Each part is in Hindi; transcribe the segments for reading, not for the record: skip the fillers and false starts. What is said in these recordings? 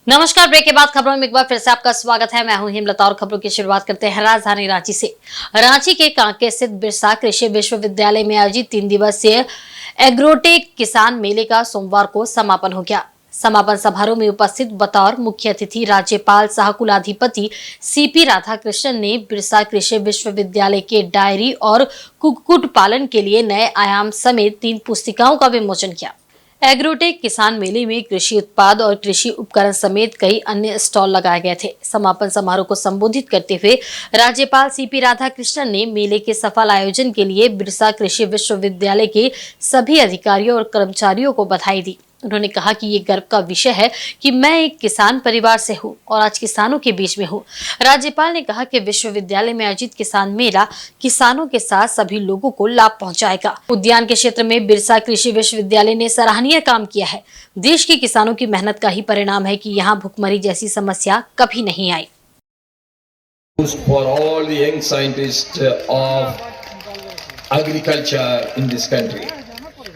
नमस्कार। ब्रेक के बाद खबरों में एक बार फिर से आपका स्वागत है। मैं हूं हेमलता और खबरों की शुरुआत करते हैं राजधानी रांची से। रांची के कांके स्थित बिरसा कृषि विश्वविद्यालय में आयोजित 3 दिवसीय एग्रोटेक किसान मेले का सोमवार को समापन हो गया। समापन समारोह में उपस्थित बतौर मुख्य अतिथि राज्यपाल सह कुलाधिपति सीपी राधाकृष्णन ने बिरसा कृषि विश्वविद्यालय के डायरी और कुक्कुट पालन के लिए नए आयाम समेत 3 पुस्तिकाओं का विमोचन किया। एग्रोटेक किसान मेले में कृषि उत्पाद और कृषि उपकरण समेत कई अन्य स्टॉल लगाए गए थे। समापन समारोह को संबोधित करते हुए राज्यपाल सीपी राधाकृष्णन ने मेले के सफल आयोजन के लिए बिरसा कृषि विश्वविद्यालय के सभी अधिकारियों और कर्मचारियों को बधाई दी। उन्होंने कहा कि ये गर्व का विषय है कि मैं एक किसान परिवार से हूं और आज किसानों के बीच में हूं। राज्यपाल ने कहा कि विश्वविद्यालय में आयोजित किसान मेला किसानों के साथ सभी लोगों को लाभ पहुंचाएगा। उद्यान के क्षेत्र में बिरसा कृषि विश्वविद्यालय ने सराहनीय काम किया है। देश के किसानों की मेहनत का ही परिणाम है कि यहाँ भुखमरी जैसी समस्या कभी नहीं आई। For all the young scientists of agriculture in this country.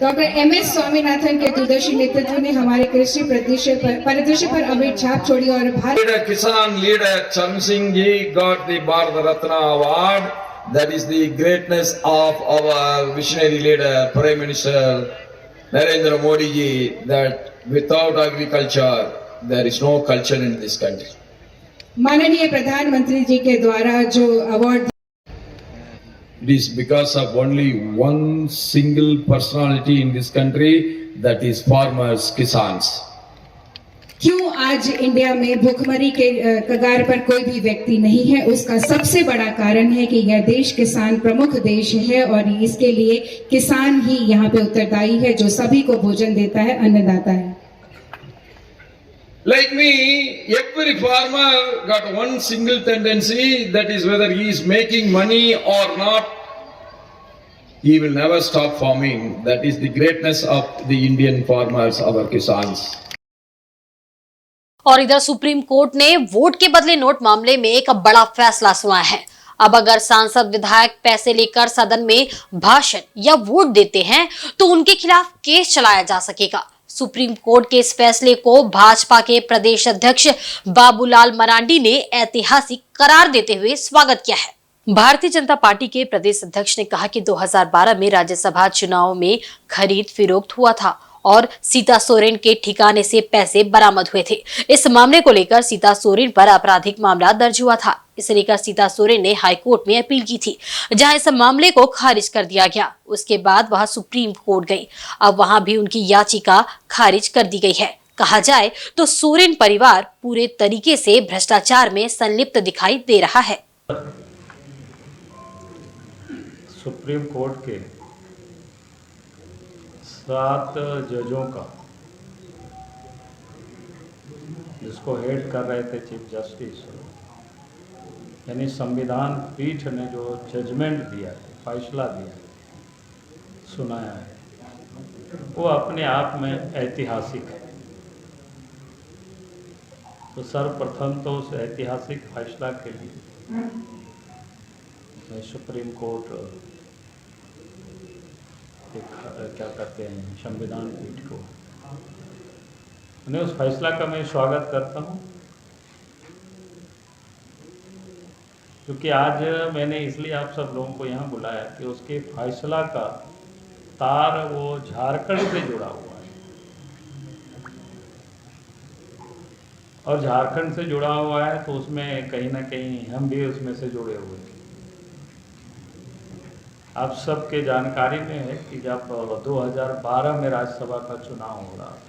Doctor MS. Swaminathan के दूरदर्शी नेतृत्व ने हमारे कृषि परिदृश्य पर अमिट छाप छोड़ी और Bharat Kisan leader Charan Singh ji got the Bharat Ratna award. That is the greatness of our visionary leader, Prime Minister Narendra Modi ji. That without agriculture, there is no culture in this country. माननीय प्रधानमंत्री जी के द्वारा जो award It is because of only one single personality in this country, that is farmers, kisans. क्यों आज इंडिया में भूखमरी के कगार पर कोई भी व्यक्ति नहीं है, उसका सबसे बड़ा कारण है कि यह देश किसान प्रमुख देश है और इसके लिए किसान ही यहाँ पे उत्तरदायी है, जो सभी को भोजन देता है, अन्नदाता है। Like me, every farmer got one single tendency, that is whether he is making money or not, he will never stop farming. That is the greatness of the Indian farmers, our kisans. और इधर सुप्रीम कोर्ट ने वोट के बदले नोट मामले में एक बड़ा फैसला सुनाया है। अब अगर सांसद विधायक पैसे लेकर सदन में भाषण या वोट देते हैं तो उनके खिलाफ केस चलाया जा सकेगा। सुप्रीम कोर्ट के इस फैसले को भाजपा के प्रदेश अध्यक्ष बाबूलाल मरांडी ने ऐतिहासिक करार देते हुए स्वागत किया है। भारतीय जनता पार्टी के प्रदेश अध्यक्ष ने कहा कि 2012 में राज्यसभा चुनाव में खरीद फिरोख्त हुआ था और सीता सोरेन के ठिकाने से पैसे बरामद हुए थे। इस मामले को लेकर सीता सोरेन पर आपराधिक मामला दर्ज हुआ था। इसे लेकर सीता सोरेन ने हाईकोर्ट में अपील की थी, जहां इस मामले को खारिज कर दिया गया। उसके बाद वह सुप्रीम कोर्ट गई। अब वहां भी उनकी याचिका खारिज कर दी गई है। कहा जाए तो सोरेन परिवार पूरे तरीके से भ्रष्टाचार में संलिप्त दिखाई दे रहा है। सुप्रीम कोर्ट के 7 जजों का, जिसको हेड कर रहे थे चीफ जस्टिस, यानी संविधान पीठ ने जो जजमेंट दिया है, फैसला दिया है, सुनाया है, वो अपने आप में ऐतिहासिक है। तो सर्वप्रथम तो उस ऐतिहासिक फैसला के लिए मैं सुप्रीम कोर्ट क्या कहते हैं संविधान पीठ को, उन्हें उस फैसला का मैं स्वागत करता हूँ। क्योंकि आज मैंने इसलिए आप सब लोगों को यहाँ बुलाया कि उसके फैसला का तार वो झारखंड से जुड़ा हुआ है और झारखंड से जुड़ा हुआ है तो उसमें कहीं ना कहीं हम भी उसमें से जुड़े हुए हैं। आप सबके जानकारी में है कि जब 2012 में राज्यसभा का चुनाव हो रहा था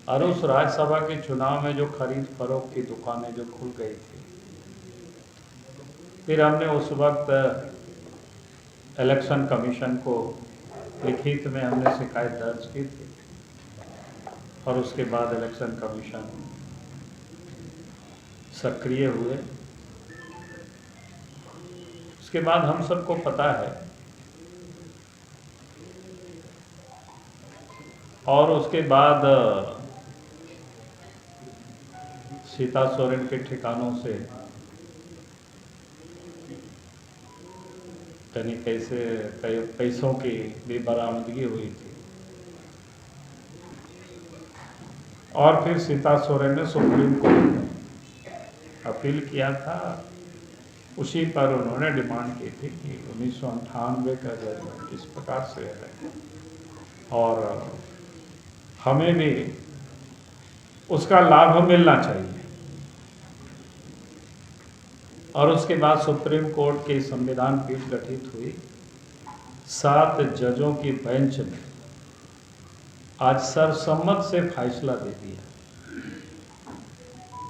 और उस राज्यसभा के चुनाव में जो खरीद फरोख्त की दुकानें जो खुल गई थी, फिर हमने उस वक्त इलेक्शन कमीशन को लिखित में हमने शिकायत दर्ज की थी और उसके बाद इलेक्शन कमीशन सक्रिय हुए। उसके बाद हम सबको पता है और उसके बाद सीता सोरेन के ठिकानों से कई पैसों की भी बरामदगी हुई थी। और फिर सीता सोरेन ने सुप्रीम कोर्ट में अपील किया था। उसी पर उन्होंने डिमांड की थी कि 1998 का जजमेंट इस प्रकार से है और हमें भी उसका लाभ मिलना चाहिए। और उसके बाद सुप्रीम कोर्ट की संविधान पीठ गठित हुई। 7 जजों की बेंच ने आज सर्वसम्मत से फैसला दे दिया।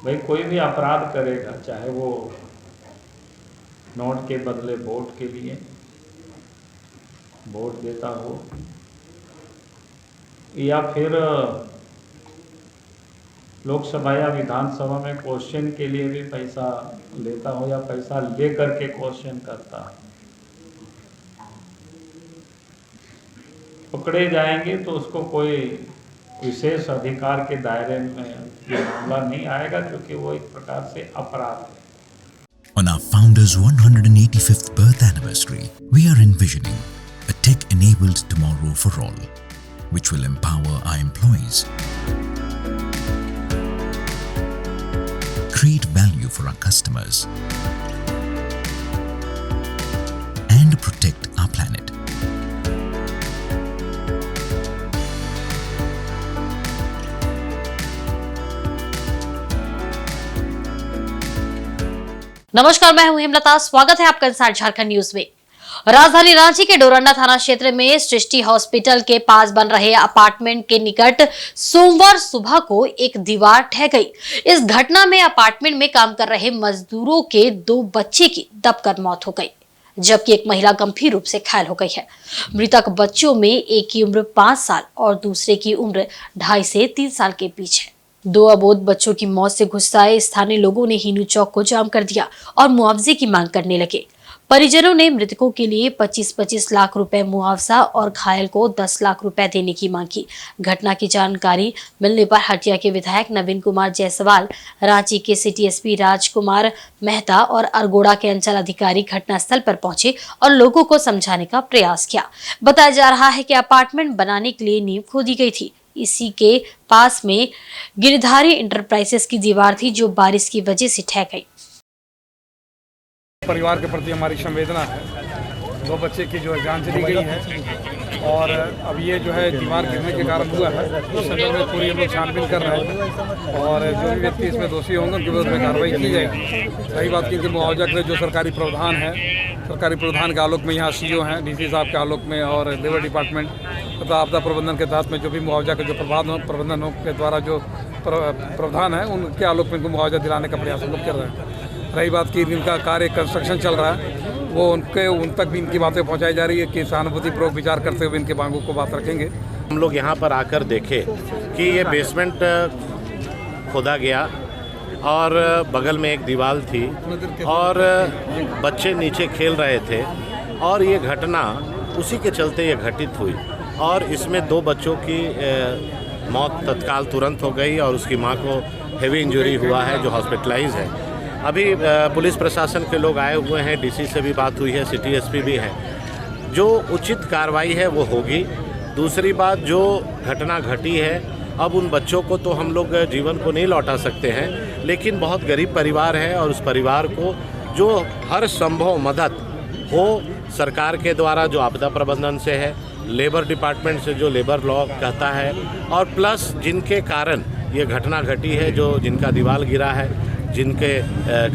भाई कोई भी अपराध करेगा, चाहे वो नोट के बदले वोट के लिए वोट देता हो या फिर लोकसभा या विधानसभा में क्वेश्चन के लिए भी पैसा लेता हो या पैसा ले करके क्वेश्चन करता हो, पकड़े जाएंगे तो उसको कोई विशेष अधिकार के दायरे में ये मामला नहीं आएगा, क्योंकि वो एक प्रकार से अपराध है। On our founder's 185th birth anniversary, we are envisioning a tech-enabled tomorrow for all, which will empower our employees, create value for our customers, and protect our planet. नमस्कार, मैं हूं हेमलता। स्वागत है आपका इंसाइड झारखंड न्यूज में। राजधानी रांची के डोरंडा थाना क्षेत्र में सृष्टि हॉस्पिटल के पास बन रहे अपार्टमेंट के निकट सोमवार सुबह को एक दीवार ढह गई। इस घटना में अपार्टमेंट में काम कर रहे मजदूरों के 2 बच्चे की दबकर मौत हो गई, जबकि एक महिला गंभीर रूप से घायल हो गई है। मृतक बच्चों में एक की उम्र 5 साल और दूसरे की उम्र 2.5 से 3 साल के बीच है। 2 अबोध बच्चों की मौत से गुस्साए स्थानीय लोगों ने हिनू चौक को जाम कर दिया और मुआवजे की मांग करने लगे। परिजनों ने मृतकों के लिए 25-25 लाख रुपए मुआवजा और घायल को 10 लाख रुपए देने की मांग की। घटना की जानकारी मिलने पर हटिया के विधायक नवीन कुमार जायसवाल, रांची के सिटी एसपी राजकुमार मेहता और अरगोड़ा के अंचल अधिकारी घटनास्थल पर पहुंचे और लोगों को समझाने का प्रयास किया। बताया जा रहा है कि अपार्टमेंट बनाने के लिए नींव खोदी गई थी। इसी के पास में गिरधारी इंटरप्राइजेस की दीवार थी, जो बारिश की वजह से ढह गई। परिवार के प्रति हमारी संवेदना है। 2 बच्चे की जो है जान चली गई है और अब ये जो है दीवार गिरने के कारण हुआ है। उस संदर्भ में पूरी हम लोग छानबीन कर रहे हैं और जो भी व्यक्ति इसमें दोषी होंगे उनके विरुद्ध में कार्रवाई की जाएगी। रही बात की मुआवजा के जो सरकारी प्रावधान है, सरकारी प्रावधान के आलोक में यहाँ सीओ हैं, डीसी साहब के आलोक में और लेबर डिपार्टमेंट तथा आपदा प्रबंधन के तहत में जो भी मुआवजा के जो प्रबंधन के द्वारा जो प्रावधान है उनके आलोक में इनको मुआवजा दिलाने का प्रयास हम लोग कर रहे हैं। रही बात की इनका कार्य कंस्ट्रक्शन चल रहा है, वो उन तक भी इनकी बातें पहुंचाई जा रही है कि सहानुभूतिपूर्वक विचार करते हुए इनके मांगों को बात रखेंगे। हम लोग यहाँ पर आकर देखे कि ये बेसमेंट खोदा गया और बगल में एक दीवार थी और बच्चे नीचे खेल रहे थे और ये घटना उसी के चलते ये घटित हुई और इसमें 2 बच्चों की मौत तत्काल तुरंत हो गई और उसकी मां को हेवी इंजरी हुआ है, जो हॉस्पिटलाइज है। अभी पुलिस प्रशासन के लोग आए हुए हैं, डीसी से भी बात हुई है, सिटी एसपी भी है। जो उचित कार्रवाई है वो होगी। दूसरी बात, जो घटना घटी है, अब उन बच्चों को तो हम लोग जीवन को नहीं लौटा सकते हैं, लेकिन बहुत गरीब परिवार है और उस परिवार को जो हर संभव मदद हो सरकार के द्वारा, जो आपदा प्रबंधन से है, लेबर डिपार्टमेंट से जो लेबर लॉ कहता है, और प्लस जिनके कारण ये घटना घटी है, जो जिनका दीवार गिरा है, जिनके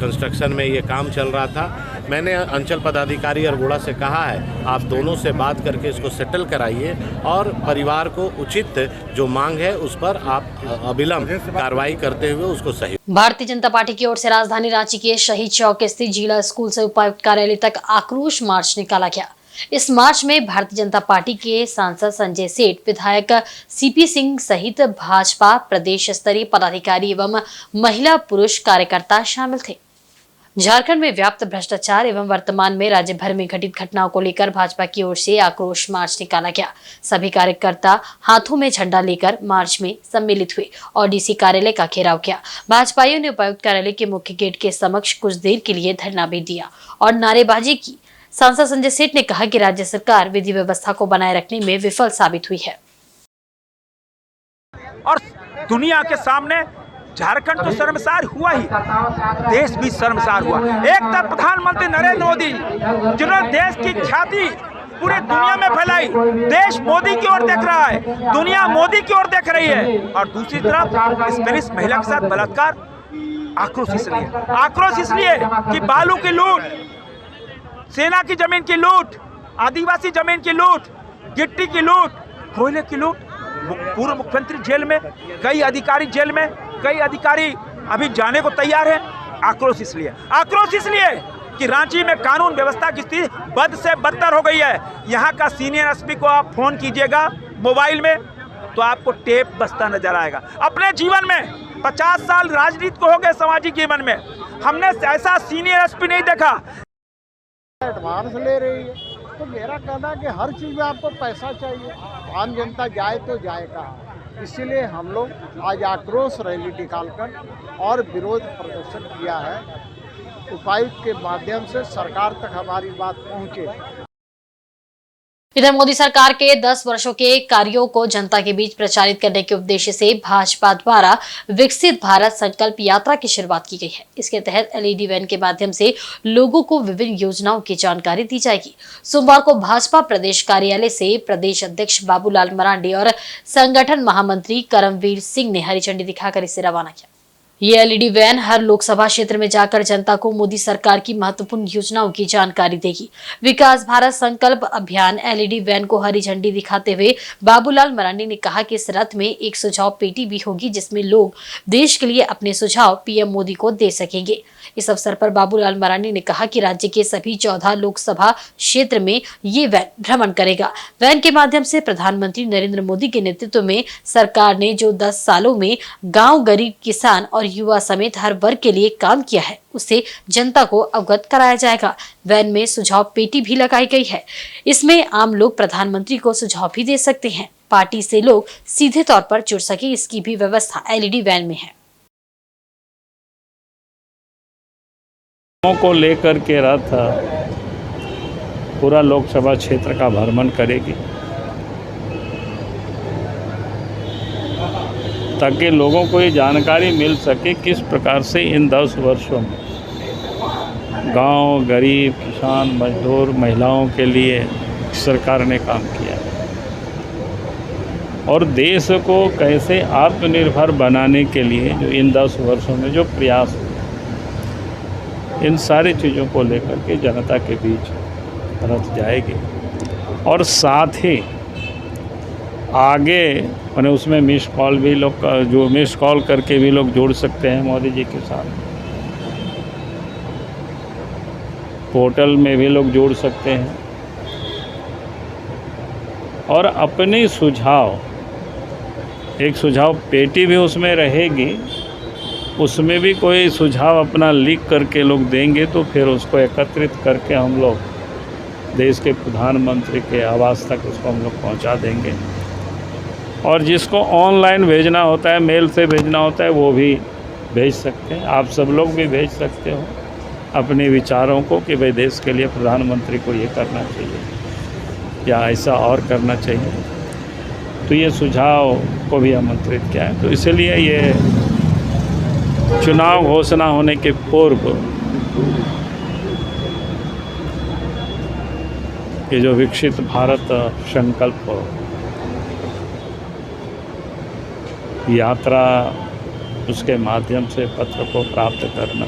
कंस्ट्रक्शन में ये काम चल रहा था, मैंने अंचल पदाधिकारी अरगोड़ा से कहा है आप दोनों से बात करके इसको सेटल कराइए और परिवार को उचित जो मांग है उस पर आप अविलंब कार्रवाई करते हुए उसको सही। भारतीय जनता पार्टी की ओर से राजधानी रांची के शहीद चौक स्थित जिला स्कूल से उपायुक्त कार्यालय तक आक्रोश मार्च निकाला गया। इस मार्च में भारतीय जनता पार्टी के सांसद संजय सेठ, विधायक सीपी सिंह सहित भाजपा प्रदेश स्तरीय पदाधिकारी एवं महिला पुरुष कार्यकर्ता शामिल थे। झारखंड में व्याप्त भ्रष्टाचार एवं वर्तमान में राज्य भर में घटित घटनाओं को लेकर भाजपा की ओर से आक्रोश मार्च निकाला गया। सभी कार्यकर्ता हाथों में झंडा लेकर मार्च में सम्मिलित हुए और डीसी कार्यालय का घेराव किया। भाजपाइयों ने उपायुक्त कार्यालय के मुख्य गेट के समक्ष कुछ देर के लिए धरना भी दिया और नारेबाजी की। सांसद संजय सेठ ने कहा कि राज्य सरकार विधि व्यवस्था को बनाए रखने में विफल साबित हुई है और दुनिया के सामने झारखंड तो शर्मसार हुआ ही, देश भी शर्मसार हुआ। एक तरफ प्रधानमंत्री नरेंद्र मोदी जिन्होंने देश की ख्याति पूरे दुनिया में फैलाई, देश मोदी की ओर देख रहा है, दुनिया मोदी की ओर देख रही है, और दूसरी तरफ स्पेनिश महिला के साथ बलात्कार। आक्रोश इसलिए कि बालू की लूट, सेना की जमीन की लूट, आदिवासी जमीन की लूट, गिट्टी की लूट, कोयले की लूट। पूर्व मुख्यमंत्री जेल में, कई अधिकारी जेल में, कई अधिकारी अभी जाने को तैयार है। आक्रोश इसलिए कि रांची में कानून व्यवस्था की स्थिति बद से बदतर हो गई है। यहाँ का सीनियर एसपी को आप फोन कीजिएगा मोबाइल में तो आपको टेप बजता नजर आएगा। अपने जीवन में 50 साल राजनीति को हो गए, सामाजिक जीवन में हमने ऐसा सीनियर एसपी नहीं देखा। एडवांस ले रही है, तो मेरा कहना है कि हर चीज़ में आपको पैसा चाहिए, आम जनता जाए तो जाए कहाँ। इसीलिए हम लोग आज आक्रोश रैली निकालकर और विरोध प्रदर्शन किया है। उपायुक्त के माध्यम से सरकार तक हमारी बात पहुँचे। इधर मोदी सरकार के 10 वर्षों के कार्यों को जनता के बीच प्रचारित करने के उद्देश्य से भाजपा द्वारा विकसित भारत संकल्प यात्रा की शुरुआत की गई है। इसके तहत एलईडी वैन के माध्यम से लोगों को विभिन्न योजनाओं की जानकारी दी जाएगी। सोमवार को भाजपा प्रदेश कार्यालय से प्रदेश अध्यक्ष बाबूलाल मरांडी और संगठन महामंत्री करमवीर सिंह ने हरी झंडी दिखाकर इसे रवाना किया। ये एलईडी वैन हर लोकसभा क्षेत्र में जाकर जनता को मोदी सरकार की महत्वपूर्ण योजनाओं की जानकारी देगी। विकास भारत संकल्प अभियान एलईडी वैन को हरी झंडी दिखाते हुए बाबूलाल मरांडी ने कहा कि इस रथ में एक सुझाव पेटी भी होगी जिसमें लोग देश के लिए अपने सुझाव पीएम मोदी को दे सकेंगे। इस अवसर पर बाबूलाल मरांडी ने कहा कि राज्य के सभी 14 लोकसभा क्षेत्र में ये वैन भ्रमण करेगा। वैन के माध्यम से प्रधानमंत्री नरेंद्र मोदी के नेतृत्व में सरकार ने जो 10 सालों में गांव, गरीब, किसान और युवा समेत हर वर्ग के लिए काम किया है उसे जनता को अवगत कराया जाएगा। वैन में सुझाव पेटी भी लगाई गई है। इसमें आम लोग प्रधानमंत्री को सुझाव भी दे सकते हैं। पार्टी से लोग सीधे तौर पर जुड़ सके, इसकी भी व्यवस्था एलईडी वैन में है। को लेकर के रथ पूरा लोकसभा क्षेत्र का भ्रमण करेगी ताकि लोगों को ये जानकारी मिल सके किस प्रकार से इन 10 वर्षों में गांव, गरीब, किसान, मजदूर, महिलाओं के लिए सरकार ने काम किया है और देश को कैसे आत्मनिर्भर बनाने के लिए जो इन 10 वर्षों में जो प्रयास हुए, इन सारी चीज़ों को लेकर के जनता के बीच रथ जाएगी। और साथ ही आगे मैंने उसमें मिस कॉल भी लोग जो मिस कॉल करके भी लोग जुड़ सकते हैं मोदी जी के साथ। पोर्टल में भी लोग जुड़ सकते हैं और अपने सुझाव, एक सुझाव पेटी भी उसमें रहेगी, उसमें भी कोई सुझाव अपना लिख करके लोग देंगे तो फिर उसको एकत्रित करके हम लोग देश के प्रधानमंत्री के आवास तक उसको हम लोग पहुंचा देंगे। और जिसको ऑनलाइन भेजना होता है, मेल से भेजना होता है, वो भी भेज सकते हैं। आप सब लोग भी भेज सकते हो अपने विचारों को कि भाई देश के लिए प्रधानमंत्री को ये करना चाहिए या ऐसा और करना चाहिए, तो ये सुझाव को भी आमंत्रित किया है। तो इसलिए ये चुनाव घोषणा होने के पूर्व ये जो विकसित भारत संकल्प यात्रा, उसके माध्यम से पत्र को प्राप्त करना।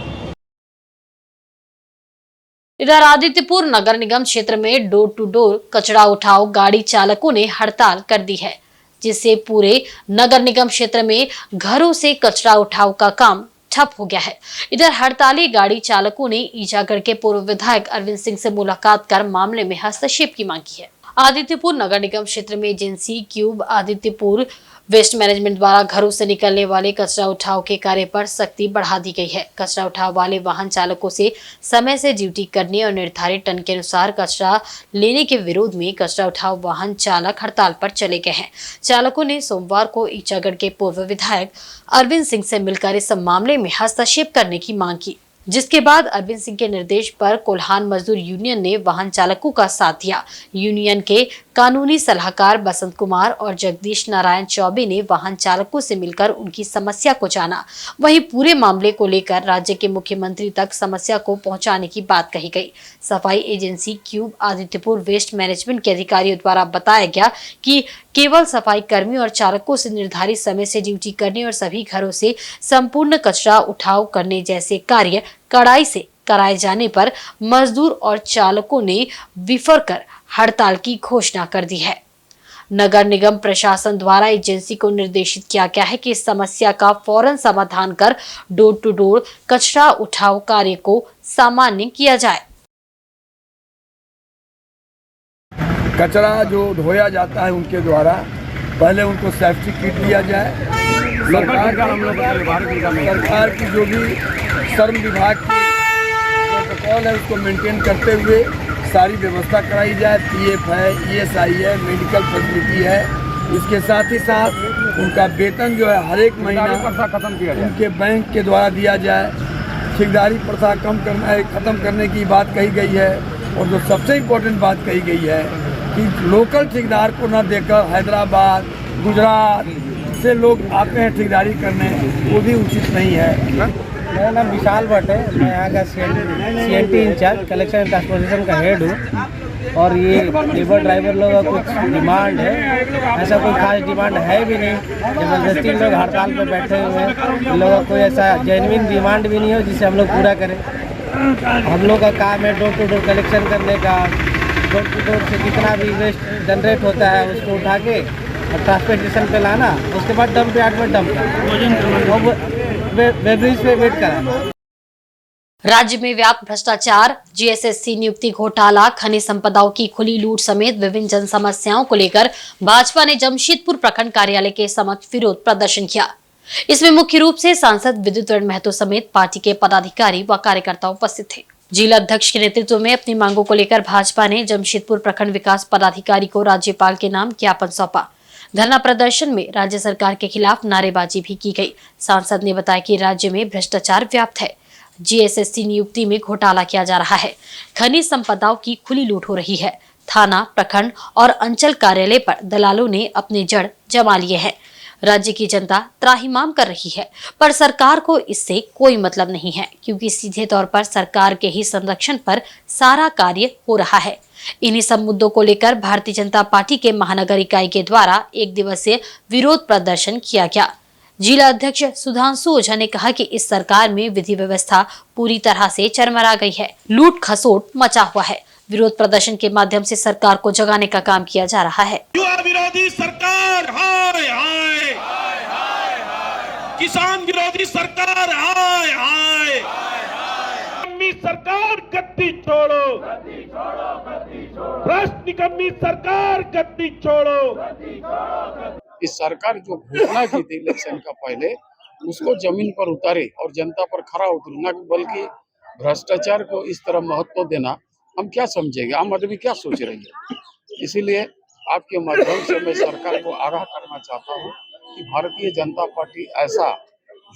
इधर आदित्यपुर नगर निगम क्षेत्र में डोर टू डोर कचरा उठाओ गाड़ी चालकों ने हड़ताल कर दी है, जिससे पूरे नगर निगम क्षेत्र में घरों से कचरा उठाओ का काम ठप हो गया है। इधर हड़ताली गाड़ी चालकों ने ईजागढ़ के पूर्व विधायक अरविंद सिंह से मुलाकात कर मामले में हस्तक्षेप की मांग की है। आदित्यपुर नगर निगम क्षेत्र में agency cube Adityapur waste management द्वारा घरों से निकलने वाले कचरा उठाव के कार्य पर सख्ती बढ़ा दी गई है। कचरा उठाव वाले वाहन चालकों से समय से ड्यूटी करने और निर्धारित टन के अनुसार कचरा लेने के विरोध में कचरा उठाव वाहन चालक हड़ताल पर चले गए हैं। चालकों ने सोमवार को ईचागढ़ के पूर्व विधायक अरविंद सिंह से मिलकर इस मामले में हस्तक्षेप करने की मांग की, जिसके बाद अरविंद सिंह के निर्देश पर कोल्हान मजदूर यूनियन ने वाहन चालकों का साथ दिया। यूनियन के कानूनी सलाहकार बसंत कुमार और जगदीश नारायण चौबे ने वाहन चालकों से मिलकर उनकी समस्या को जाना। वहीं पूरे मामले को लेकर राज्य के मुख्यमंत्री तक समस्या को पहुंचाने की बात कही गई। सफाई agency cube Adityapur waste management के अधिकारियों द्वारा बताया गया कि केवल सफाई कर्मी और चालकों से निर्धारित समय से ड्यूटी करने और सभी घरों से संपूर्ण कचरा उठाव करने जैसे कार्य कड़ाई से कराए जाने पर मजदूर और चालकों ने विफर कर हड़ताल की घोषणा कर दी है। नगर निगम प्रशासन द्वारा एजेंसी को निर्देशित किया गया है कि इस समस्या का फौरन समाधान कर डोर टू डोर कचरा उठाव कार्य को सामान्य किया जाए। कचरा जो ढोया जाता है उनके द्वारा पहले उनको सेफ्टी किट दिया जाए। सरकार की जो भी श्रम विभाग की प्रोटोकॉल है उसको मेंटेन करते हुए सारी व्यवस्था कराई जाए। पीएफ है, ईएसआई है, मेडिकल फैसिलिटी है। इसके साथ ही साथ उनका वेतन जो है हर एक महीना खत्म किया जाए, उनके बैंक के द्वारा दिया जाए। ठेकेदारी प्रथा खत्म करने की बात कही गई है। और जो सबसे इम्पोर्टेंट बात कही गई है कि लोकल ठेकेदार को न देकर हैदराबाद, गुजरात से लोग आते हैं ठेकेदारी करने, वो भी उचित नहीं है। मेरा नाम विशाल भट्ट है। मैं यहाँ का CNT incharge collection and transportation का हेड हूँ। और ये लेबर ड्राइवर लोगों का कुछ डिमांड है, ऐसा कोई खास डिमांड है भी नहीं। जबरदस्ती लोग हड़ताल पर बैठे हुए हैं। इन लोगों का कोई ऐसा जेन्युइन डिमांड भी नहीं हो जिसे हम लोग पूरा करें। हम लोग का काम है डोर टू डोर कलेक्शन करने का। डोर टू डोर से जितना भी वेस्ट जनरेट होता है उसको उठा के और ट्रांसपोर्ट स्टेशन पे लाना, उसके बाद डंप यार्ड में डंप बेवरेज पे वेट कराना। राज्य में व्याप्त भ्रष्टाचार, GSSC नियुक्ति घोटाला, खनिज संपदाओं की खुली लूट समेत विभिन्न जन समस्याओं को लेकर भाजपा ने जमशेदपुर प्रखंड कार्यालय के समक्ष विरोध प्रदर्शन किया। इसमें मुख्य रूप से सांसद विद्युत महतो समेत पार्टी के पदाधिकारी व कार्यकर्ता उपस्थित थे। जिला अध्यक्ष के नेतृत्व में अपनी मांगों को लेकर भाजपा ने जमशेदपुर प्रखंड विकास पदाधिकारी को राज्यपाल के नाम ज्ञापन सौंपा। धरना प्रदर्शन में राज्य सरकार के खिलाफ नारेबाजी भी की गई। सांसद ने बताया कि राज्य में भ्रष्टाचार व्याप्त है। GSSC नियुक्ति में घोटाला किया जा रहा है। खनिज संपदाओं की खुली लूट हो रही है। थाना, प्रखंड और अंचल कार्यालय पर दलालों ने अपने जड़ जमा लिए हैं। राज्य की जनता त्राहिमाम कर रही है, पर सरकार को इससे कोई मतलब नहीं है, क्योंकि सीधे तौर पर सरकार के ही संरक्षण पर सारा कार्य हो रहा है। इन्हीं सब मुद्दों को लेकर भारतीय जनता पार्टी के महानगर इकाई के द्वारा एक दिवसीय विरोध प्रदर्शन किया गया। जिला अध्यक्ष सुधांशु ओझा ने कहा कि इस सरकार में विधि व्यवस्था पूरी तरह से चरमरा गई है, लूट खसोट मचा हुआ है। विरोध प्रदर्शन के माध्यम से सरकार को जगाने का काम किया जा रहा है। युवा विरोधी सरकार हाय हाय, किसान विरोधी सरकार हाय हाय, निकम्मी सरकार गद्दी छोड़ो, भ्रष्ट निकम्मी सरकार गद्दी छोड़ो। इस सरकार जो घोषणा की थी इलेक्शन का पहले, उसको जमीन पर उतारे और जनता पर खरा उतरना, बल्कि भ्रष्टाचार को इस तरह महत्व देना हम क्या समझेंगे, आम आदमी क्या सोच रही है। इसीलिए आपके माध्यम से मैं सरकार को आगाह करना चाहता हूँ कि भारतीय जनता पार्टी ऐसा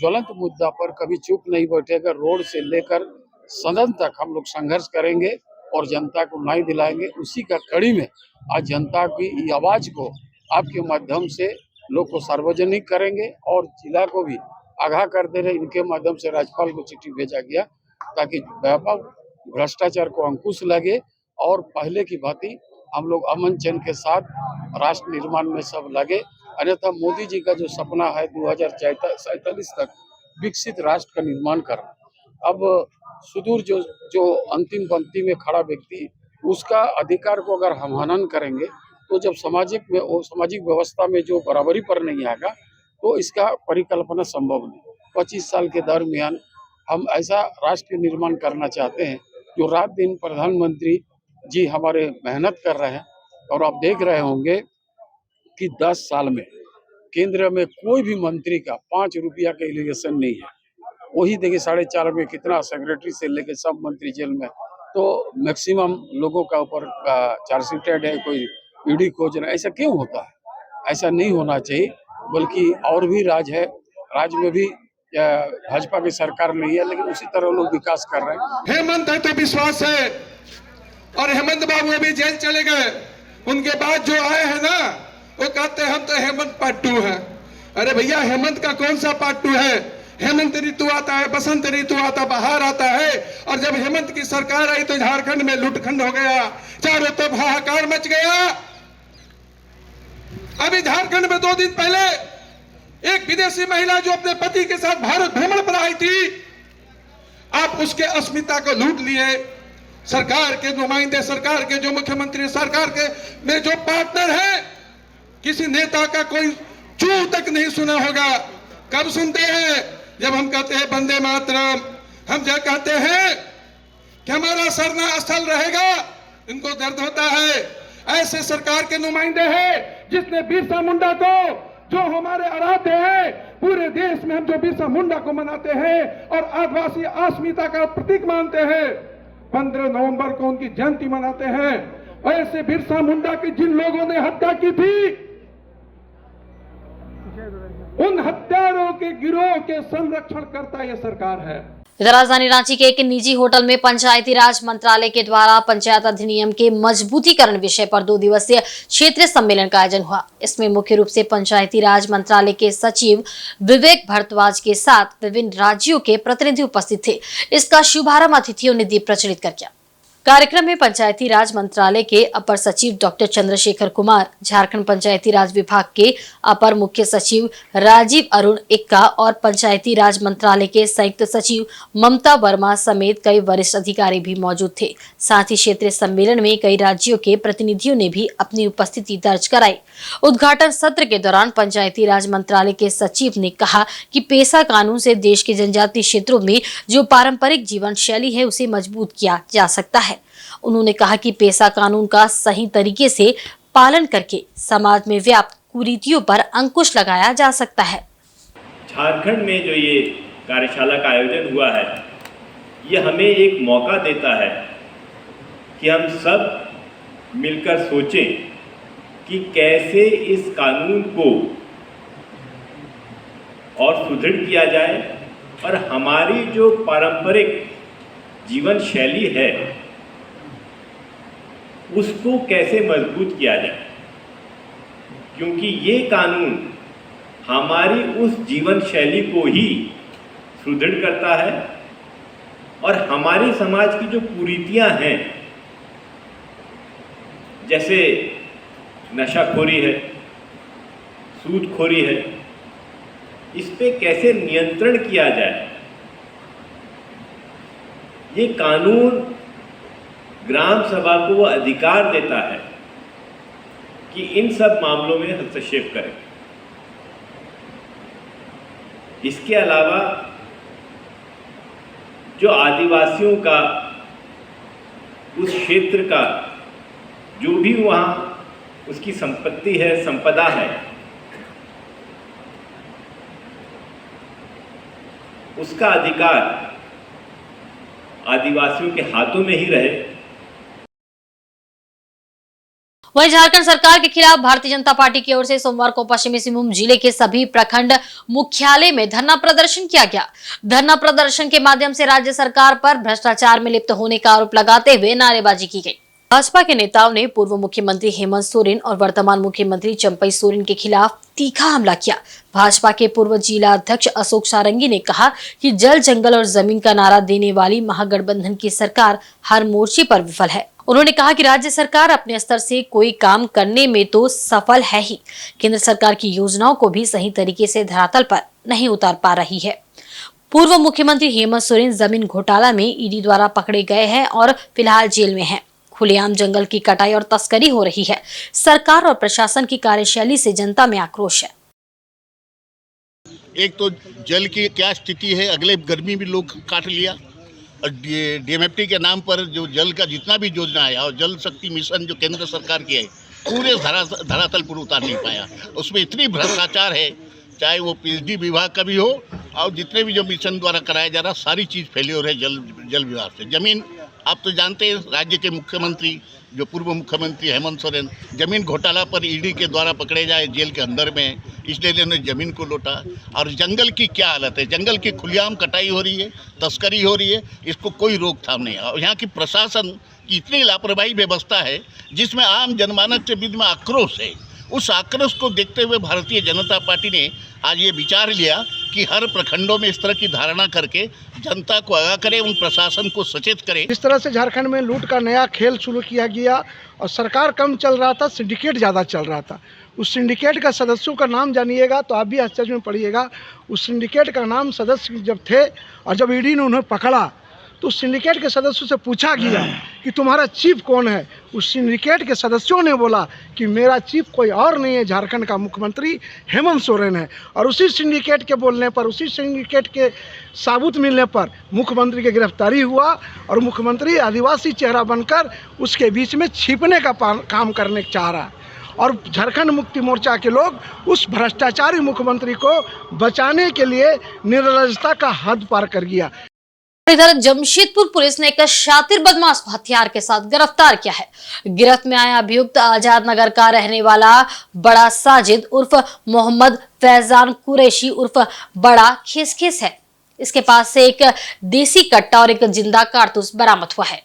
ज्वलंत मुद्दा पर कभी चुप नहीं बैठेगा। रोड से लेकर सदन तक हम लोग संघर्ष करेंगे और जनता को न्याय दिलाएंगे। उसी का कड़ी में आज जनता की आवाज को आपके माध्यम से लोग को सार्वजनिक करेंगे और जिला को भी आगाह कर दे रहे। इनके माध्यम से राज्यपाल को चिट्ठी भेजा गया ताकि व्यापक भ्रष्टाचार को अंकुश लगे और पहले की भांति हम लोग अमन चैन के साथ राष्ट्र निर्माण में सब लगे। अन्यथा मोदी जी का जो सपना है 2047 तक विकसित राष्ट्र का निर्माण करना, अब सुदूर जो अंतिम पंक्ति में खड़ा व्यक्ति, उसका अधिकार को अगर हम हनन करेंगे तो जब सामाजिक व्यवस्था में जो बराबरी पर नहीं आएगा तो इसका परिकल्पना संभव नहीं। 25 साल के दरमियान हम ऐसा राष्ट्र निर्माण करना चाहते हैं जो रात दिन प्रधानमंत्री जी हमारे मेहनत कर रहे हैं। और आप देख रहे होंगे कि 10 साल में केंद्र में कोई भी मंत्री का 5 रुपया का एलिगेशन नहीं है। वही देखिए 4.5 में कितना सेक्रेटरी से लेकर सब मंत्री जेल में, तो मैक्सिमम लोगों का ऊपर चार्जशीटेड है, कोई ईडी खोज रहा है। ऐसा क्यों होता है? ऐसा नहीं होना चाहिए, बल्कि और भी राज है, राज्य में भी भाजपा की सरकार नहीं है, लेकिन उसी तरह लोग विकास कर रहे हैं। हेमंत है तो विश्वास है, और हेमंत बाबू अभी जेल चले गए, उनके बाद जो आए हैं ना, वो कहते हैं हम तो हेमंत पार्ट 2 है। अरे भैया, हेमंत का कौन सा पार्ट 2 है? हेमंत ऋतु आता है, बसंत ऋतु आता, बहार आता है। और जब हेमंत की सरकार आई तो झारखंड में लुटखंड हो गया, चारों तरफ हाहाकार मच गया। अभी झारखंड में 2 दिन पहले एक विदेशी महिला जो अपने पति के साथ भारत भ्रमण पर आई थी, आप उसके अस्मिता को लूट लिए। सरकार के नुमाइंदे, सरकार के जो मुख्यमंत्री, सरकार के में जो पार्टनर है, किसी नेता का कोई चू तक नहीं सुना होगा। कब सुनते हैं? जब हम कहते हैं वंदे मातरम, हम जब कहते हैं कि हमारा सरना स्थल रहेगा, इनको दर्द होता है। ऐसे सरकार के नुमाइंदे हैं जिसने बिरसा मुंडा को, जो हमारे आराध्य है, पूरे देश में हम जो बिरसा मुंडा को मनाते हैं और आदिवासी अस्मिता का प्रतीक मानते हैं, 15 नवंबर को उनकी जयंती मनाते हैं। ऐसे बिरसा मुंडा की जिन लोगों ने हत्या की थी, उन हत्यारों के गिरोह के संरक्षण करता यह सरकार है। इधर राजधानी रांची के एक निजी होटल में पंचायती राज मंत्रालय के द्वारा पंचायत अधिनियम के मजबूतीकरण विषय पर 2 दिवसीय क्षेत्रीय सम्मेलन का आयोजन हुआ। इसमें मुख्य रूप से पंचायती राज मंत्रालय के सचिव विवेक भारद्वाज के साथ विभिन्न राज्यों के प्रतिनिधि उपस्थित थे। इसका शुभारंभ अतिथियों ने दीप प्रज्वलित कर किया। कार्यक्रम में पंचायती राज मंत्रालय के अपर सचिव डॉक्टर चंद्रशेखर कुमार, झारखंड पंचायती राज विभाग के अपर मुख्य सचिव राजीव अरुण इक्का और पंचायती राज मंत्रालय के संयुक्त सचिव ममता वर्मा समेत कई वरिष्ठ अधिकारी भी मौजूद थे। साथ ही क्षेत्रीय सम्मेलन में कई राज्यों के प्रतिनिधियों ने भी अपनी उपस्थिति दर्ज कराई। उद्घाटन सत्र के दौरान पंचायती राज मंत्रालय के सचिव ने कहा कि पेशा कानून से देश के जनजातीय क्षेत्रों में जो पारंपरिक जीवन शैली है उसे मजबूत किया जा सकता है। उन्होंने कहा कि पेशा कानून का सही तरीके से पालन करके समाज में व्याप्त कुरीतियों पर अंकुश लगाया जा सकता है। झारखंड में जो ये कार्यशाला का आयोजन हुआ है, ये हमें एक मौका देता है कि हम सब मिलकर सोचें कि कैसे इस कानून को और सुदृढ़ किया जाए और हमारी जो पारंपरिक जीवन शैली है उसको कैसे मजबूत किया जाए, क्योंकि ये कानून हमारी उस जीवन शैली को ही सुदृढ़ करता है और हमारे समाज की जो कुरीतियां हैं, जैसे नशाखोरी है, सूदखोरी है, इस पे कैसे नियंत्रण किया जाए। ये कानून ग्राम सभा को वो अधिकार देता है कि इन सब मामलों में हस्तक्षेप करें। इसके अलावा जो आदिवासियों का, उस क्षेत्र का जो भी वहाँ उसकी संपत्ति है, संपदा है, उसका अधिकार आदिवासियों के हाथों में ही रहे। वहीं झारखंड सरकार के खिलाफ भारतीय जनता पार्टी की ओर से सोमवार को पश्चिमी सिंहभूम जिले के सभी प्रखंड मुख्यालय में धरना प्रदर्शन किया गया। धरना प्रदर्शन के माध्यम से राज्य सरकार पर भ्रष्टाचार में लिप्त होने का आरोप लगाते हुए नारेबाजी की गई। भाजपा के नेताओं ने पूर्व मुख्यमंत्री हेमंत सोरेन और वर्तमान मुख्यमंत्री चंपई सोरेन के खिलाफ तीखा हमला किया। भाजपा के पूर्व जिला अध्यक्ष अशोक सारंगी ने कहा कि जल, जंगल और जमीन का नारा देने वाली महागठबंधन की सरकार हर मोर्चे पर विफल है। उन्होंने कहा कि राज्य सरकार अपने स्तर से कोई काम करने में तो सफल है ही, केंद्र सरकार की योजनाओं को भी सही तरीके से धरातल पर नहीं उतार पा रही है। पूर्व मुख्यमंत्री हेमंत सोरेन जमीन घोटाला में ईडी द्वारा पकड़े गए हैं और फिलहाल जेल में हैं। खुलेआम जंगल की कटाई और तस्करी हो रही है। सरकार और प्रशासन की कार्यशैली से जनता में आक्रोश है। एक तो जल की क्या स्थिति है, अगले गर्मी भी लोग काट लिया और डीएमएफटी के नाम पर जो जल का जितना भी योजना है और जल शक्ति मिशन जो केंद्र सरकार की है, पूरे धरातल पर उतार नहीं पाया। उसमें इतनी भ्रष्टाचार है, चाहे वो पीएचडी विभाग का भी हो और जितने भी जो मिशन द्वारा कराया जा रहा, सारी चीज़ फेल्योर है जल विभाग से। जमीन आप तो जानते हैं राज्य के मुख्यमंत्री जो पूर्व मुख्यमंत्री हेमंत सोरेन जमीन घोटाला पर ईडी के द्वारा पकड़े जाए जेल के अंदर में, इसलिए उन्होंने जमीन को लौटा। और जंगल की क्या हालत है, जंगल की खुलेआम कटाई हो रही है, तस्करी हो रही है, इसको कोई रोकथाम नहीं है। और यहाँ की प्रशासन की इतनी लापरवाही व्यवस्था है जिसमें आम जनमानस के बीच में आक्रोश है। उस आक्रोश को देखते हुए भारतीय जनता पार्टी ने आज ये विचार लिया कि हर प्रखंडों में इस तरह की धारणा करके जनता को आगाह करें, उन प्रशासन को सचेत करें। इस तरह से झारखंड में लूट का नया खेल शुरू किया गया और सरकार कम चल रहा था, सिंडिकेट ज़्यादा चल रहा था। उस सिंडिकेट का सदस्यों का नाम जानिएगा तो आप भी आश्चर्य में पड़िएगा। उस सिंडिकेट का नाम सदस्य जब थे और जब ईडी ने उन्हें पकड़ा तो उस सिंडिकेट के सदस्यों से पूछा गया कि तुम्हारा चीफ कौन है। उस सिंडिकेट के सदस्यों ने बोला कि मेरा चीफ कोई और नहीं है, झारखंड का मुख्यमंत्री हेमंत सोरेन है। और उसी सिंडिकेट के बोलने पर, उसी सिंडिकेट के साबुत मिलने पर मुख्यमंत्री की गिरफ्तारी हुआ और मुख्यमंत्री आदिवासी चेहरा बनकर उसके बीच में छिपने का काम करने चाह रहा है। और झारखंड मुक्ति मोर्चा के लोग उस भ्रष्टाचारी मुख्यमंत्री को बचाने के लिए निर्लजता का हद पार कर गया। इधर जमशेदपुर पुलिस ने एक शातिर बदमाश को हथियार के साथ गिरफ्तार किया है। गिरफ्त में आया अभियुक्त आजाद नगर का रहने वाला बड़ा साजिद उर्फ मोहम्मद फैजान कुरैशी उर्फ बड़ा खिसखिस है। इसके पास से एक देसी कट्टा और एक जिंदा कारतूस बरामद हुआ है।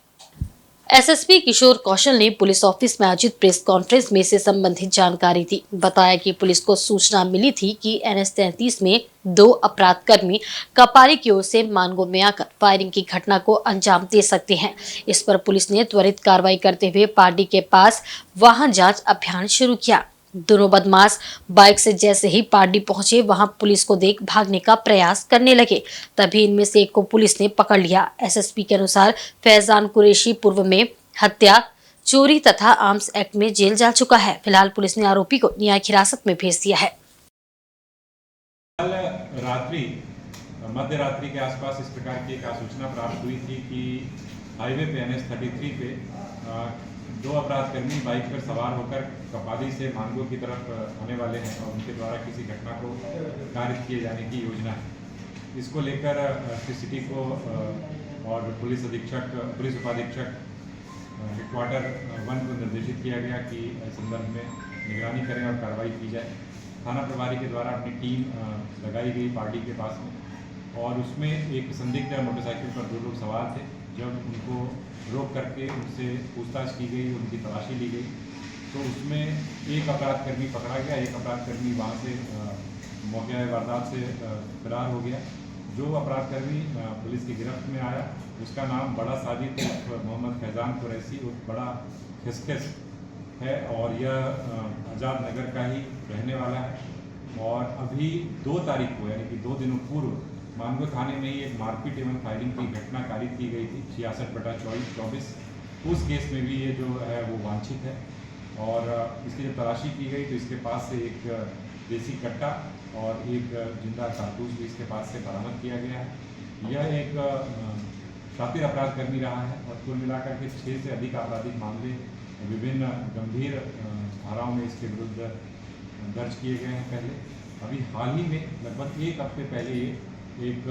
एसएसपी किशोर कौशल ने पुलिस ऑफिस में आयोजित प्रेस कॉन्फ्रेंस में इससे संबंधित जानकारी दी। बताया कि पुलिस को सूचना मिली थी कि NS-33 में 2 अपराधकर्मी कपाली की ओर से मानगो में आकर फायरिंग की घटना को अंजाम दे सकते हैं। इस पर पुलिस ने त्वरित कार्रवाई करते हुए पार्टी के पास वाहन जांच अभियान शुरू किया। दोनों बदमाश बाइक से जैसे ही पार्टी पहुंचे वहां पुलिस को देख भागने का प्रयास करने लगे। तभी इनमें से एक को पुलिस ने पकड़ लिया। एसएसपी के अनुसार फैजान कुरैशी पूर्व में हत्या, चोरी तथा आर्म्स एक्ट में जेल जा चुका है। फिलहाल पुलिस ने आरोपी को न्यायिक हिरासत में भेज दिया है। कल रात्रि मध्य रात्रि के आसपास इस प्रकार की एक सूचना प्राप्त हुई थी कि हाईवे पे NS-33 पे 2 अपराधकर्मी बाइक पर सवार होकर कपाली से मानगो की तरफ आने वाले हैं और उनके द्वारा किसी घटना को कारित किए जाने की योजना है। इसको लेकर सिटी को और पुलिस उपाधीक्षक हेडक्वार्टर 1 को निर्देशित किया गया कि इस संदर्भ में निगरानी करें और कार्रवाई की जाए। थाना प्रभारी के द्वारा अपनी टीम लगाई गई पार्टी के पास में और उसमें एक संदिग्ध मोटरसाइकिल पर 2 लोग सवार थे। जब उनको रोक करके उनसे पूछताछ की गई, उनकी तलाशी ली गई तो उसमें एक अपराधकर्मी पकड़ा गया। एक अपराधकर्मी वहाँ से मौके वारदात से फरार हो गया। जो अपराधकर्मी पुलिस की गिरफ्त में आया उसका नाम बड़ा साजिद मोहम्मद फैजान कुरैशी उर्फ बड़ा खिसखिस है और यह आजाद नगर का ही रहने वाला है। और अभी 2 तारीख को यानी कि 2 दिनों पूर्व मानगो थाने में ही एक मारपीट एवं फायरिंग की घटना कारित की गई थी 66/24। उस केस में भी ये जो है वो वांछित है और इसकी जब तलाशी की गई तो इसके पास से एक देसी कट्टा और एक जिंदा कारतूस भी इसके पास से बरामद किया गया है। यह एक शातिर अपराधकर्मी रहा है और कुल मिलाकर के 6 से अधिक आपराधिक मामले विभिन्न गंभीर धाराओं में इसके विरुद्ध दर्ज किए गए हैं। पहले अभी हाल ही में लगभग 1 हफ्ते पहले एक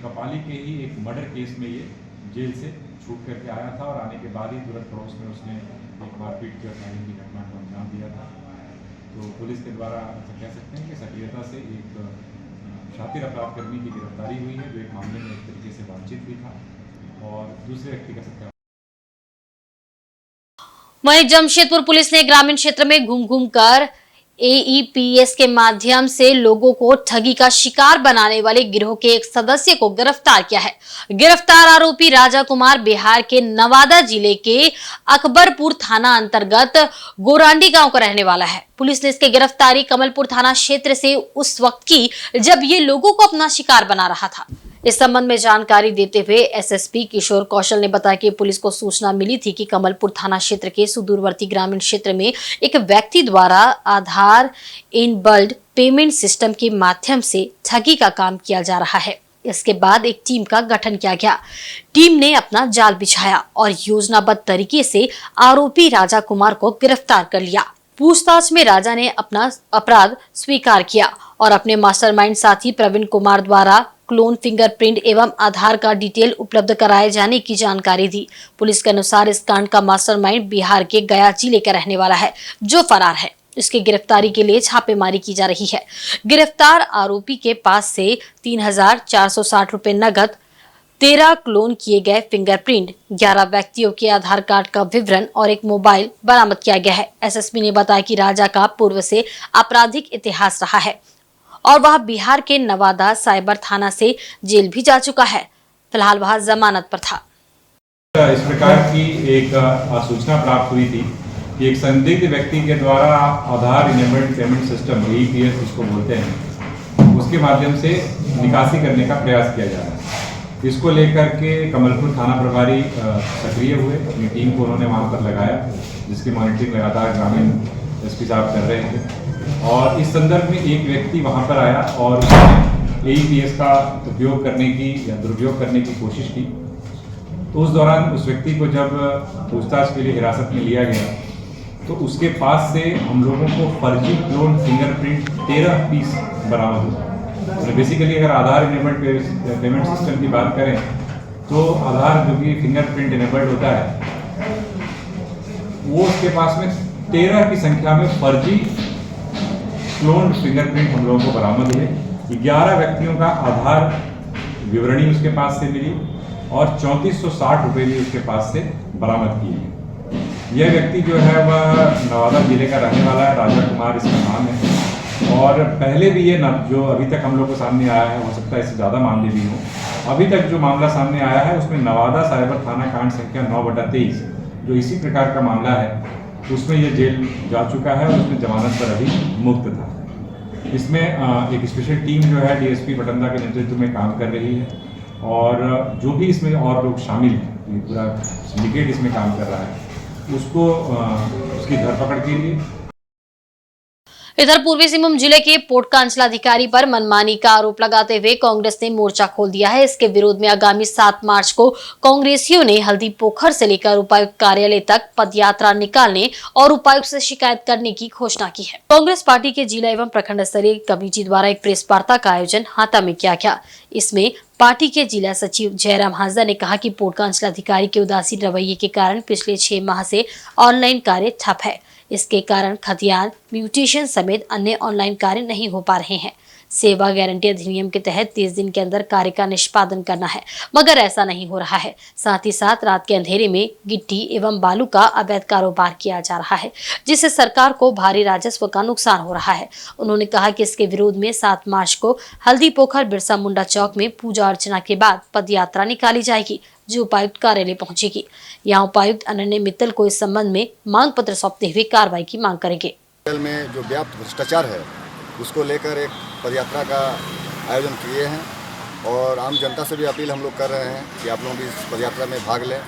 कपाली के ही एक मर्डर केस में ये जेल से छूट करके आया था और आने के बाद ही तुरंत पड़ोस में उसने एक मारपीट की फायरिंग की घटना को अंजाम दिया था। तो पुलिस के द्वारा कह सकते हैं कि सक्रियता से एक शातिर अपराधकर्मी की गिरफ्तारी हुई है जो एक मामले में एक तरीके से वांछित भी था और दूसरे व्यक्ति का सत्या। वहीं जमशेदपुर पुलिस ने ग्रामीण क्षेत्र में घूम घूम कर AEPS के माध्यम से लोगों को ठगी का शिकार बनाने वाले गिरोह के एक सदस्य को गिरफ्तार किया है। गिरफ्तार आरोपी राजा कुमार बिहार के नवादा जिले के अकबरपुर थाना अंतर्गत गोरांडी गांव का रहने वाला है। पुलिस ने इसकी गिरफ्तारी कमलपुर थाना क्षेत्र से उस वक्त की जब ये लोगों को अपना शिकार बना रहा था। इस संबंध में जानकारी देते हुए एसएसपी किशोर कौशल ने बताया कि पुलिस को सूचना मिली थी कि कमलपुर थाना क्षेत्र के सुदूरवर्ती ग्रामीण क्षेत्र में एक व्यक्ति द्वारा आधार इनबिल्ट पेमेंट सिस्टम के माध्यम से ठगी का काम किया जा रहा है। इसके बाद एक टीम का गठन किया गया। टीम ने अपना जाल बिछाया और योजनाबद्ध तरीके से आरोपी राजा कुमार को गिरफ्तार कर लिया। पूछताछ में राजा ने अपना अपराध स्वीकार किया और अपने मास्टरमाइंड साथी प्रवीण कुमार द्वारा क्लोन फिंगरप्रिंट एवं आधार कार्ड डिटेल उपलब्ध कराए जाने की जानकारी दी। पुलिस के अनुसार इस कांड का मास्टरमाइंड बिहार के गया जिले का रहने वाला है, जो फरार है। इसकी गिरफ्तारी के लिए छापेमारी की जा रही है। गिरफ्तार आरोपी के पास से 3,460 रुपए नगद, 13 क्लोन किए गए फिंगरप्रिंट, 11 व्यक्तियों के आधार कार्ड का विवरण और एक मोबाइल बरामद किया गया है। एसएसपी ने बताया कि राजा का पूर्व से आपराधिक इतिहास रहा है और वह बिहार के नवादा साइबर थाना से जेल भी जा चुका है। फिलहाल वह जमानत पर था। इस प्रकार की एक सूचना प्राप्त हुई थी कि एक संदिग्ध व्यक्ति के द्वारा आधार इनेबल्ड पेमेंट सिस्टम AEPS जिसको बोलते हैं, उसके माध्यम से निकासी करने का प्रयास किया जा रहा है। इसको लेकर के कमलपुर थाना प्रभारी सक्रिय हुए, अपनी टीम को उन्होंने वहाँ पर लगाया, जिसकी मॉनिटरिंग लगातार ग्रामीण SP साहब कर रहे थे। और इस संदर्भ में एक व्यक्ति वहाँ पर आया और उसने AEPS का उपयोग करने की या दुरुपयोग करने की कोशिश की। तो उस दौरान उस व्यक्ति को जब पूछताछ के लिए हिरासत में लिया गया तो उसके पास से हम लोगों को फर्जी क्लोन फिंगरप्रिंट 13 पीस बरामद हुआ। तो बेसिकली अगर आधार इनेबल्ड पेमेंट सिस्टम की बात करें तो आधार जो कि फिंगरप्रिंट इनेबल्ड होता है, वो उसके पास में 13 की संख्या में फर्जी क्लोन फिंगरप्रिंट हम लोगों को बरामद हुए। 11 व्यक्तियों का आधार विवरणी उसके पास से मिली और 3460 रुपये भी उसके पास से बरामद किए गए। यह व्यक्ति जो है वह नवादा जिले का रहने वाला है, राजा कुमार इसका नाम है। और पहले भी ये जो अभी तक हम लोग को सामने आया है, हो सकता है इससे ज़्यादा मामले भी हों, अभी तक जो मामला सामने आया है उसमें नवादा साइबर थाना कांड संख्या 9/23 जो इसी प्रकार का मामला है, उसमें ये जेल जा चुका है और उसमें जमानत पर अभी मुक्त था। इसमें एक स्पेशल टीम जो है DSP बटंदा के नेतृत्व में काम कर रही है और जो भी इसमें और लोग शामिल हैं, पूरा सिंडिकेट इसमें काम कर रहा है, उसको उसकी धरपकड़ के लिए। इधर पूर्वी सिंहभूम जिले के पोर्ट का अंचलाधिकारी पर मनमानी का आरोप लगाते हुए कांग्रेस ने मोर्चा खोल दिया है। इसके विरोध में आगामी 7 मार्च को कांग्रेसियों ने हल्दी पोखर से लेकर उपायुक्त कार्यालय तक पदयात्रा निकालने और उपायुक्त से शिकायत करने की घोषणा की है। कांग्रेस पार्टी के जिला एवं प्रखंड स्तरीय कमेटी द्वारा एक प्रेस वार्ता का आयोजन हाता में किया गया। इसमें पार्टी के जिला सचिव जयराम हांसदा ने कहा कि पोर्ट का अंचलाधिकारी के उदासीन रवैये के कारण पिछले 6 माह से ऑनलाइन कार्य ठप है। इसके कारण खतियान, म्यूटेशन समेत अन्य ऑनलाइन कार्य नहीं हो पा रहे हैं। सेवा गारंटी अधिनियम के तहत 30 दिन के अंदर कार्य का निष्पादन करना है, मगर ऐसा नहीं हो रहा है। साथ ही साथ रात के अंधेरे में गिट्टी एवं बालू का अवैध कारोबार किया जा रहा है, जिससे सरकार को भारी राजस्व का नुकसान हो रहा है। उन्होंने कहा कि इसके विरोध में 7 मार्च को हल्दी पोखर बिरसा मुंडा चौक में पूजा अर्चना के बाद पदयात्रा निकाली जाएगी, जो उपायुक्त कार्यालय पहुंचेगी। यहाँ उपायुक्त अनन्य मित्तल को इस संबंध में मांग पत्र सौंपते हुए कार्रवाई की मांग करेंगे। में जो व्याप्त भ्रष्टाचार है उसको लेकर एक पदयात्रा का आयोजन किए हैं और आम जनता से भी अपील हम लोग कर रहे हैं कि आप लोग भी इस पदयात्रा में भाग लें,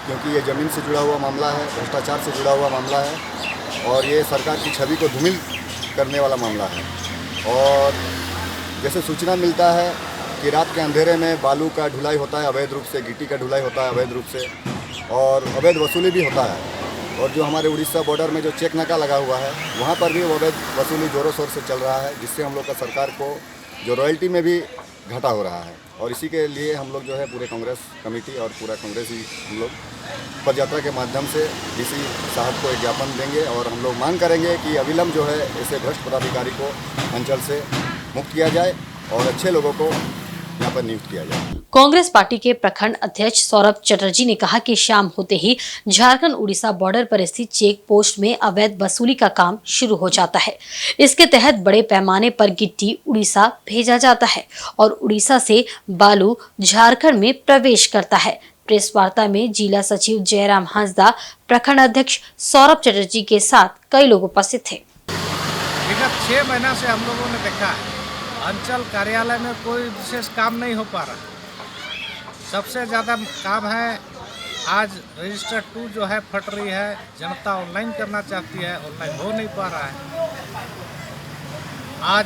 क्योंकि ये ज़मीन से जुड़ा हुआ मामला है, भ्रष्टाचार से जुड़ा हुआ मामला है और ये सरकार की छवि को धूमिल करने वाला मामला है। और जैसे सूचना मिलता है कि रात के अंधेरे में बालू का ढुलाई होता है अवैध रूप से, गिट्टी का ढुलाई होता है अवैध रूप से और अवैध वसूली भी होता है। और जो हमारे उड़ीसा बॉर्डर में जो चेक नाका लगा हुआ है वहाँ पर भी अवैध वसूली ज़ोरों शोर से चल रहा है, जिससे हम लोग का सरकार को जो रॉयल्टी में भी घाटा हो रहा है। और इसी के लिए हम लोग जो है पूरे कांग्रेस कमेटी और पूरा कांग्रेस ही हम लोग पदयात्रा के माध्यम से DC साहब को एक ज्ञापन देंगे और हम लोग मांग करेंगे कि अविलंब जो है ऐसे भ्रष्ट पदाधिकारी को अंचल से मुक्त किया जाए और अच्छे लोगों को यहाँ पर नियुक्त किया जाए। कांग्रेस पार्टी के प्रखंड अध्यक्ष सौरभ चटर्जी ने कहा कि शाम होते ही झारखंड उड़ीसा बॉर्डर पर स्थित चेक पोस्ट में अवैध वसूली का काम शुरू हो जाता है। इसके तहत बड़े पैमाने पर गिट्टी उड़ीसा भेजा जाता है और उड़ीसा से बालू झारखंड में प्रवेश करता है। प्रेस वार्ता में जिला सचिव जयराम हांसदा, प्रखंड अध्यक्ष सौरभ चटर्जी के साथ कई लोग उपस्थित थे। विगत 6 महीना से हम लोगों ने देखा है अंचल कार्यालय में कोई विशेष काम नहीं हो पा रहा। सबसे ज़्यादा काम है आज रजिस्टर 2 जो है फट रही है, जनता ऑनलाइन करना चाहती है, ऑनलाइन हो नहीं पा रहा है। आज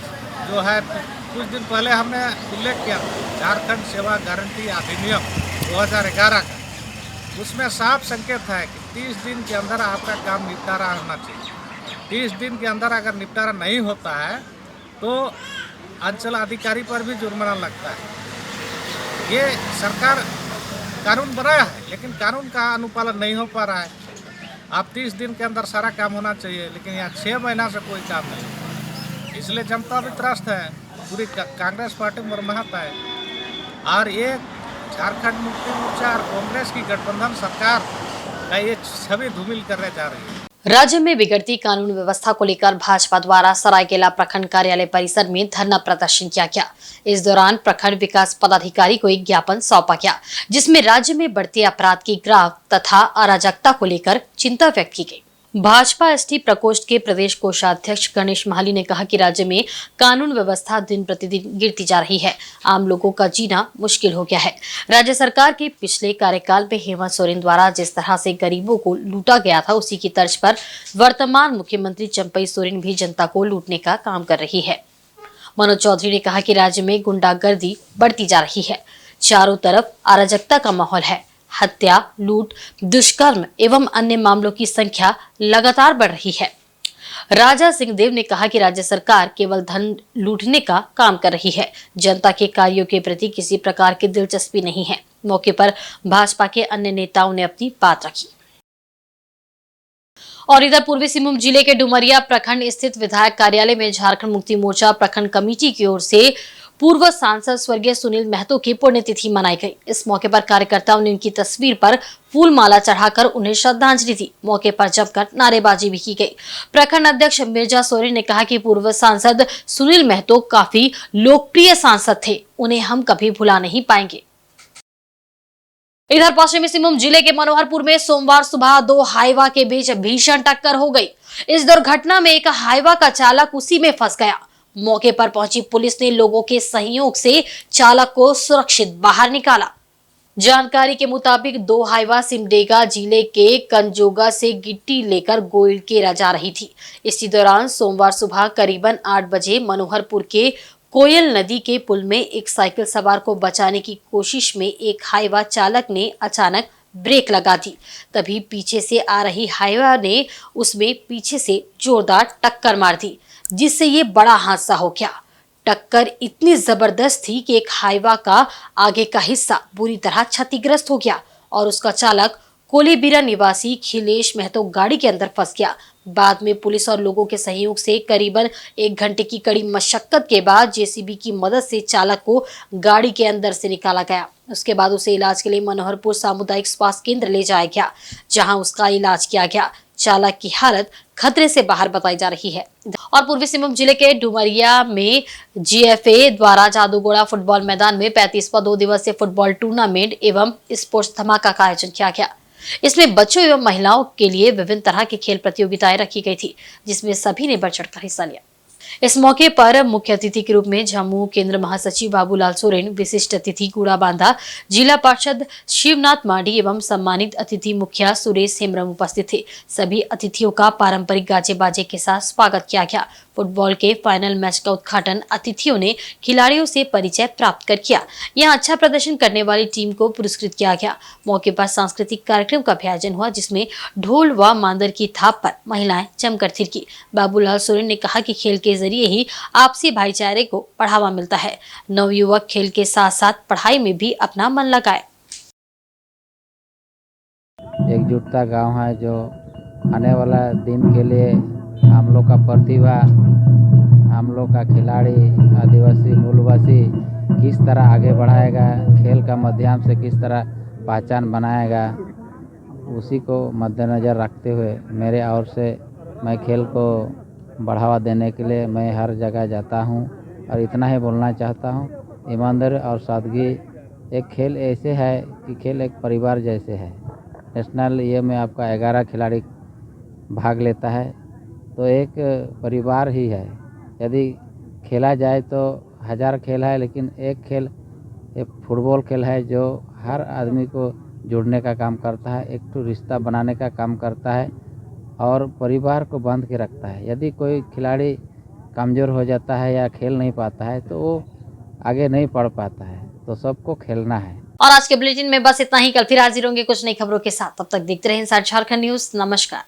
जो है कुछ दिन पहले हमने उल्लेख किया झारखंड सेवा गारंटी अधिनियम 2011 का, उसमें साफ संकेत है कि 30 दिन के अंदर आपका काम निपटारा होना चाहिए। 30 दिन के अंदर अगर निपटारा नहीं होता है तो अंचल अधिकारी पर भी जुर्माना लगता है। ये सरकार कानून बनाया है, लेकिन कानून का अनुपालन नहीं हो पा रहा है। आप 30 दिन के अंदर सारा काम होना चाहिए, लेकिन यहाँ 6 महीना से कोई काम नहीं। इसलिए जनता भी त्रस्त है, पूरी कांग्रेस पार्टी मरमहत है। और ये झारखंड मुक्ति मोर्चा और कांग्रेस की गठबंधन सरकार का ये छवि धूमिल करने जा रही है। राज्य में बिगड़ती कानून व्यवस्था को लेकर भाजपा द्वारा सरायकेला प्रखंड कार्यालय परिसर में धरना प्रदर्शन किया गया। इस दौरान प्रखंड विकास पदाधिकारी को एक ज्ञापन सौंपा गया, जिसमें राज्य में बढ़ते अपराध की ग्राफ तथा अराजकता को लेकर चिंता व्यक्त की गई। भाजपा एसटी प्रकोष्ठ के प्रदेश कोषाध्यक्ष गणेश महाली ने कहा कि राज्य में कानून व्यवस्था दिन प्रतिदिन गिरती जा रही है, आम लोगों का जीना मुश्किल हो गया है। राज्य सरकार के पिछले कार्यकाल में हेमंत सोरेन द्वारा जिस तरह से गरीबों को लूटा गया था, उसी की तर्ज पर वर्तमान मुख्यमंत्री चंपई सोरेन भी जनता को लूटने का काम कर रही है। मनोज चौधरी ने कहा कि राज्य में गुंडागर्दी बढ़ती जा रही है, चारों तरफ अराजकता का माहौल है, हत्या, लूट, दुष्कर्म एवं अन्य मामलों की संख्या लगातार बढ़ रही है। राजा सिंहदेव ने कहा कि राज्य सरकार केवल धन लूटने का काम कर रही है, जनता के कार्यों के प्रति किसी प्रकार की दिलचस्पी नहीं है। मौके पर भाजपा के अन्य नेताओं ने अपनी बात रखी। और इधर पूर्वी सिंहभूम जिले के डुमरिया प्रखंड स्थित विधायक कार्यालय में झारखंड मुक्ति मोर्चा प्रखंड कमेटी की ओर से पूर्व सांसद स्वर्गीय सुनील महतो की पुण्यतिथि मनाई गई। इस मौके पर कार्यकर्ताओं ने उनकी तस्वीर पर फूल माला चढ़ाकर उन्हें श्रद्धांजलि दी। मौके पर जमकर नारेबाजी भी की गई। प्रखंड अध्यक्ष मिर्जा सोरेन ने कहा कि पूर्व सांसद सुनील महतो काफी लोकप्रिय सांसद थे, उन्हें हम कभी भुला नहीं पाएंगे। इधर पश्चिमी सिंहभूम जिले के मनोहरपुर में सोमवार सुबह 2 हाईवा के बीच भीषण टक्कर हो गई। इस दुर्घटना में एक हाईवा का चालक उसी में फंस गया। मौके पर पहुंची पुलिस ने लोगों के सहयोग से चालक को सुरक्षित बाहर निकाला। जानकारी के मुताबिक 2 हाईवा सिमडेगा जिले के कंजोगा से गिट्टी लेकर गोइलकेरा जा रही थी। इसी दौरान सोमवार सुबह करीबन 8 बजे मनोहरपुर के कोयल नदी के पुल में एक साइकिल सवार को बचाने की कोशिश में एक हाईवा चालक ने अचानक ब्रेक लगा दी। तभी पीछे से आ रही हाईवा ने उसमें पीछे से जोरदार टक्कर मार दी, जिससे ये बड़ा हादसा हो गया। टक्कर इतनी जबरदस्त थी कि एक हाईवा का आगे का हिस्सा बुरी तरह क्षतिग्रस्त हो गया और उसका चालक कोलीबिरा निवासी खिलेश महतो गाड़ी के अंदर फंस गया। बाद में पुलिस और लोगों के सहयोग से करीबन 1 घंटे की कड़ी मशक्कत के बाद जेसीबी की मदद से चालक को गाड़ी के अंदर से निकाला गया। उसके बाद उसे इलाज के लिए मनोहरपुर सामुदायिक स्वास्थ्य केंद्र ले जाया गया, जहां उसका इलाज किया गया। चालक की हालत खतरे से बाहर बताई जा रही है। और पूर्वी सिंहभूम जिले के डुमरिया में जीएफए द्वारा जादूगोड़ा फुटबॉल मैदान में 35वां 2 दिवसीय फुटबॉल टूर्नामेंट एवं स्पोर्ट्स धमाका का आयोजन किया गया। इसमें बच्चों एवं महिलाओं के लिए विभिन्न तरह की खेल प्रतियोगिताएं रखी गई थी, जिसमें सभी ने बढ़ चढ़कर हिस्सा लिया। इस मौके पर मुख्य अतिथि के रूप में जम्मू केंद्र महासचिव बाबूलाल सोरेन, विशिष्ट अतिथि गुड़ा बांधा, जिला पार्षद शिवनाथ मांडी एवं सम्मानित अतिथि मुखिया सुरेश हेम्ब्रम उपस्थित थे। सभी अतिथियों का पारंपरिक गाजे बाजे के साथ स्वागत किया गया। फुटबॉल के फाइनल मैच का उद्घाटन अतिथियों ने खिलाड़ियों से परिचय प्राप्त कर किया। यहाँ अच्छा प्रदर्शन करने वाली टीम को पुरस्कृत किया गया। मौके पर सांस्कृतिक कार्यक्रम का भी आयोजन हुआ, जिसमें ढोल व मांदर की थाप पर महिलाएं जमकर थिरकी। बाबूलाल सोरेन ने कहा कि खेल के जरिए ही आपसी भाईचारे को बढ़ावा मिलता है। नवयुवक खेल के साथ साथ पढ़ाई में भी अपना मन लगाए। एकजुटता गांव है, जो आने वाला दिन के लिए हम लोग का प्रतिभा, हम लोग का खिलाड़ी, आदिवासी मूलवासी किस तरह आगे बढ़ाएगा, खेल का माध्यम से किस तरह पहचान बनाएगा, उसी को मद्देनज़र रखते हुए मेरे ओर से मैं खेल को बढ़ावा देने के लिए मैं हर जगह जाता हूं और इतना ही बोलना चाहता हूं, ईमानदारी और सादगी। एक खेल ऐसे है कि खेल एक परिवार जैसे है। नेशनल ये में आपका 11 खिलाड़ी भाग लेता है, तो एक परिवार ही है। यदि खेला जाए तो 1000 खेल है, लेकिन एक खेल एक फुटबॉल खेल है जो हर आदमी को जुड़ने का काम करता है, एक तो रिश्ता बनाने का काम करता है और परिवार को बांध के रखता है। यदि कोई खिलाड़ी कमज़ोर हो जाता है या खेल नहीं पाता है तो वो आगे नहीं पढ़ पाता है, तो सबको खेलना है। और आज के बुलेटिन में बस इतना ही। कल फिर हाजिर होंगे कुछ नई खबरों के साथ। तब तक देखते रहें इंसाइड झारखंड न्यूज़। नमस्कार।